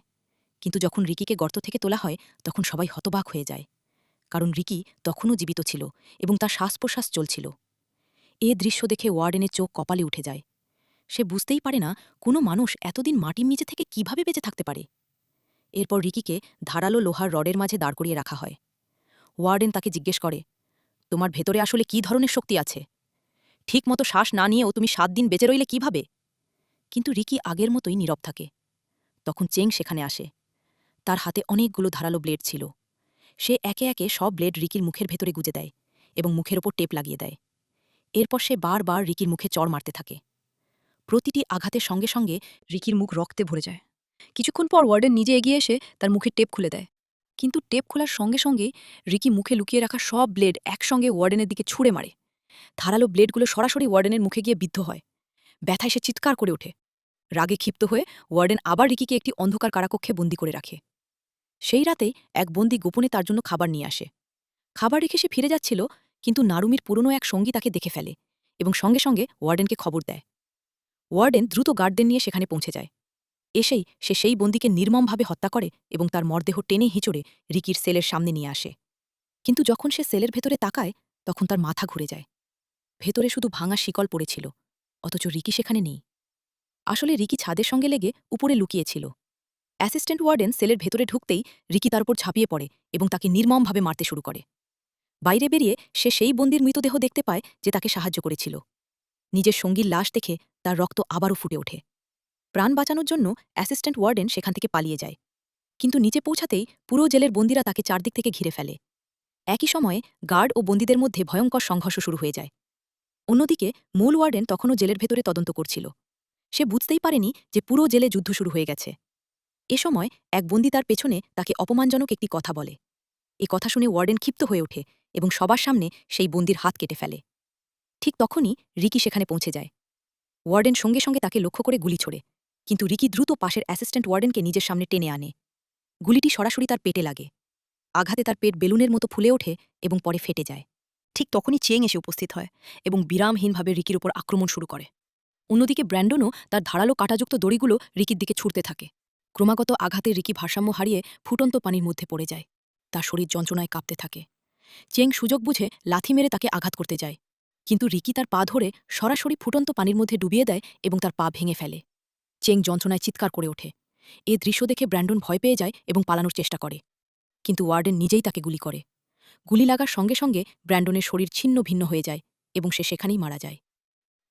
কিন্তু যখন রিকিকে গর্ত থেকে তোলা হয় তখন সবাই হতবাক হয়ে যায়, কারণ রিকি তখনও জীবিত ছিল এবং তার শ্বাস প্রশ্বাস চলছিল। এ দৃশ্য দেখে ওয়ার্ডেনের চোখ কপালে উঠে যায়। সে বুঝতেই পারে না কোনো মানুষ এতদিন মাটির নিচে থেকে কিভাবে বেঁচে থাকতে পারে। এরপর রিকিকে ধারালো লোহার রডের মাঝে দাঁড় করিয়ে রাখা হয়। ওয়ার্ডেন তাকে জিজ্ঞেস করে, তোমার ভেতরে আসলে কী ধরনের শক্তি আছে? ঠিকমতো শ্বাস না নিয়েও তুমি 7 দিন বেঁচে রইলে কিভাবে? কিন্তু রিকি আগের মতোই নীরব থাকে। তখন চেং সেখানে আসে। তার হাতে অনেকগুলো ধারালো ব্লেড ছিল। সে একে একে সব ব্লেড রিকির মুখের ভেতরে গুজে দেয় এবং মুখের ওপর টেপ লাগিয়ে দেয়। এরপর সে বারবার রিকির মুখে চড় মারতে থাকে। প্রতিটি আঘাতের সঙ্গে সঙ্গে রিকির মুখ রক্তে ভরে যায়। কিছুক্ষণ পর ওয়ার্ডেন নিজে এগিয়ে এসে তার মুখে টেপ খুলে দেয়। কিন্তু টেপ খোলার সঙ্গে সঙ্গে রিকি মুখে লুকিয়ে রাখা সব ব্লেড একসঙ্গে ওয়ার্ডেনের দিকে ছুঁড়ে মারে। ধারালো ব্লেডগুলো সরাসরি ওয়ার্ডেনের মুখে গিয়ে বিদ্ধ হয়। ব্যথায় সে চিৎকার করে ওঠে। রাগে ক্ষিপ্ত হয়ে ওয়ার্ডেন আবার রিকিকে একটি অন্ধকার কারাকক্ষে বন্দি করে রাখে। সেই রাতেই এক বন্দি গোপনে তার জন্য খাবার নিয়ে আসে। খাবার রেখে সে ফিরে যাচ্ছিল, কিন্তু নারুমির পুরনো এক সঙ্গী তাকে দেখে ফেলে এবং সঙ্গে সঙ্গে ওয়ার্ডেনকে খবর দেয়। ওয়ার্ডেন দ্রুত গার্ডদের নিয়ে সেখানে পৌঁছে যায়। এসেই সে সেই বন্দিকে নির্মমভাবে হত্যা করে এবং তার মরদেহ টেনে হিঁচড়ে রিকির সেলের সামনে নিয়ে আসে। কিন্তু যখন সে সেলের ভেতরে তাকায় তখন তার মাথা ঘুরে যায়। ভেতরে শুধু ভাঙা শিকল পড়েছিল, অথচ রিকি সেখানে নেই। আসলে রিকি ছাদের সঙ্গে লেগে উপরে লুকিয়েছিল। অ্যাসিস্ট্যান্ট ওয়ার্ডেন সেলের ভেতরে ঢুকতেই রিকি তার উপর ঝাঁপিয়ে পড়ে এবং তাকে নির্মমভাবে মারতে শুরু করে। বাইরে বেরিয়ে সে সেই বন্দির মৃতদেহ দেখতে পায় যে তাকে সাহায্য করেছিল। নিজের সঙ্গীর লাশ দেখে তার রক্ত আবারও ফুটে ওঠে। প্রাণ বাঁচানোর জন্য অ্যাসিস্ট্যান্ট ওয়ার্ডেন সেখান থেকে পালিয়ে যায়, কিন্তু নিচে পৌঁছাতেই পুরো জেলের বন্দিরা তাকে চারদিক থেকে ঘিরে ফেলে। একই সময়ে গার্ড ও বন্দীদের মধ্যে ভয়ঙ্কর সংঘর্ষ শুরু হয়ে যায়। অন্যদিকে মূল ওয়ার্ডেন তখনও জেলের ভেতরে তদন্ত করছিল। সে বুঝতেই পারেনি যে পুরো জেলে যুদ্ধ শুরু হয়ে গেছে। এ সময় এক বন্দী তার পেছনে তাকে অপমানজনক একটি কথা বলে। এ কথা শুনে ওয়ার্ডেন ক্ষিপ্ত হয়ে ওঠে এবং সবার সামনে সেই বন্দির হাত কেটে ফেলে। ঠিক তখনই রিকি সেখানে পৌঁছে যায়। ওয়ার্ডেন সঙ্গে সঙ্গে তাকে লক্ষ্য করে গুলি ছোড়ে, কিন্তু রিকি দ্রুত পাশের অ্যাসিস্ট্যান্ট ওয়ার্ডেনকে নিজের সামনে টেনে আনে। গুলিটি সরাসরি তার পেটে লাগে। আঘাতে তার পেট বেলুনের মতো ফুলে ওঠে এবং পরে ফেটে যায়। ঠিক তখনই চেং এসে উপস্থিত হয় এবং বিরামহীনভাবে রিকির ওপর আক্রমণ শুরু করে। অন্যদিকে ব্র্যান্ডনও তার ধারালো কাঁটাযুক্ত দড়িগুলো রিকির দিকে ছুটতে থাকে। ক্রমাগত আঘাতে রিকি ভারসাম্য হারিয়ে ফুটন্ত পানির মধ্যে পড়ে যায়। তার শরীর যন্ত্রণায় কাঁপতে থাকে। চেং সুযোগ বুঝে লাথি মেরে তাকে আঘাত করতে যায়, কিন্তু রিকি তার পা ধরে সরাসরি ফুটন্ত পানির মধ্যে ডুবিয়ে দেয় এবং তার পা ভেঙে ফেলে। চেং যন্ত্রণায় চিৎকার করে ওঠে। এ দৃশ্য দেখে ব্র্যান্ডন ভয় পেয়ে যায় এবং পালানোর চেষ্টা করে, কিন্তু ওয়ার্ডেন নিজেই তাকে গুলি করে। গুলি লাগার সঙ্গে সঙ্গে ব্র্যান্ডনের শরীর ছিন্ন ভিন্ন হয়ে যায় এবং সে সেখানেই মারা যায়।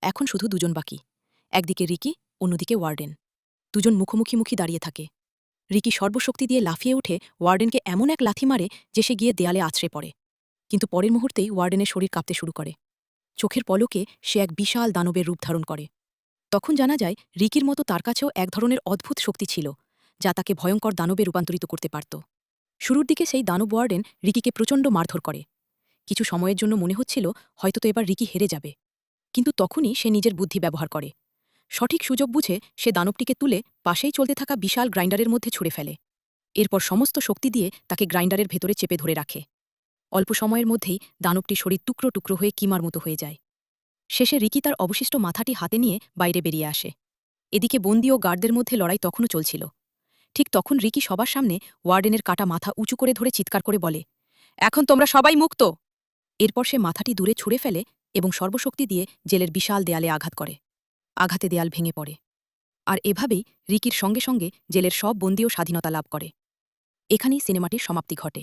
এখন শুধু দুজন বাকি, একদিকে রিকি, অন্যদিকে ওয়ার্ডেন। দুজন মুখোমুখি দাঁড়িয়ে থাকে। রিকি সর্বশক্তি দিয়ে লাফিয়ে উঠে ওয়ার্ডেনকে এমন এক লাথি মারে যে সে গিয়ে দেয়ালে আছড়ে পড়ে। কিন্তু পরের মুহূর্তেই ওয়ার্ডেনের শরীর কাঁপতে শুরু করে। চোখের পলকে সে এক বিশাল দানবের রূপ ধারণ করে। তখন জানা যায় রিকির মতো তার কাছেও এক ধরনের অদ্ভুত শক্তি ছিল, যা তাকে ভয়ঙ্কর দানবে রূপান্তরিত করতে পারত। শুরুর দিকে সেই দানব ওয়ার্ডেন রিকিকে প্রচণ্ড মারধর করে। কিছু সময়ের জন্য মনে হচ্ছিল হয়তো তো এবার রিকি হেরে যাবে, কিন্তু তখনই সে নিজের বুদ্ধি ব্যবহার করে। সঠিক সুযোগ বুঝে সে দানবটিকে তুলে পাশেই চলতে থাকা বিশাল গ্রাইন্ডারের মধ্যে ছুঁড়ে ফেলে। এরপর সমস্ত শক্তি দিয়ে তাকে গ্রাইন্ডারের ভেতরে চেপে ধরে রাখে। অল্প সময়ের মধ্যেই দানবটির শরীর টুকরো টুকরো হয়ে কিমার মতো হয়ে যায়। শেষে রিকি তার অবশিষ্ট মাথাটি হাতে নিয়ে বাইরে বেরিয়ে আসে। এদিকে বন্দী ও গার্ডদের মধ্যে লড়াই তখনও চলছিল। ঠিক তখন রিকি সবার সামনে ওয়ার্ডেনের কাটা মাথা উঁচু করে ধরে চিৎকার করে বলে, এখন তোমরা সবাই মুক্ত। এরপর সে মাথাটি দূরে ছুঁড়ে ফেলে এবং সর্বশক্তি দিয়ে জেলের বিশাল দেয়ালে আঘাত করে। আঘাতে দেয়াল ভেঙে পড়ে। আর এভাবেই রিকির সঙ্গে সঙ্গে জেলের সব বন্দীও স্বাধীনতা লাভ করে। এখানেই সিনেমাটির সমাপ্তি ঘটে।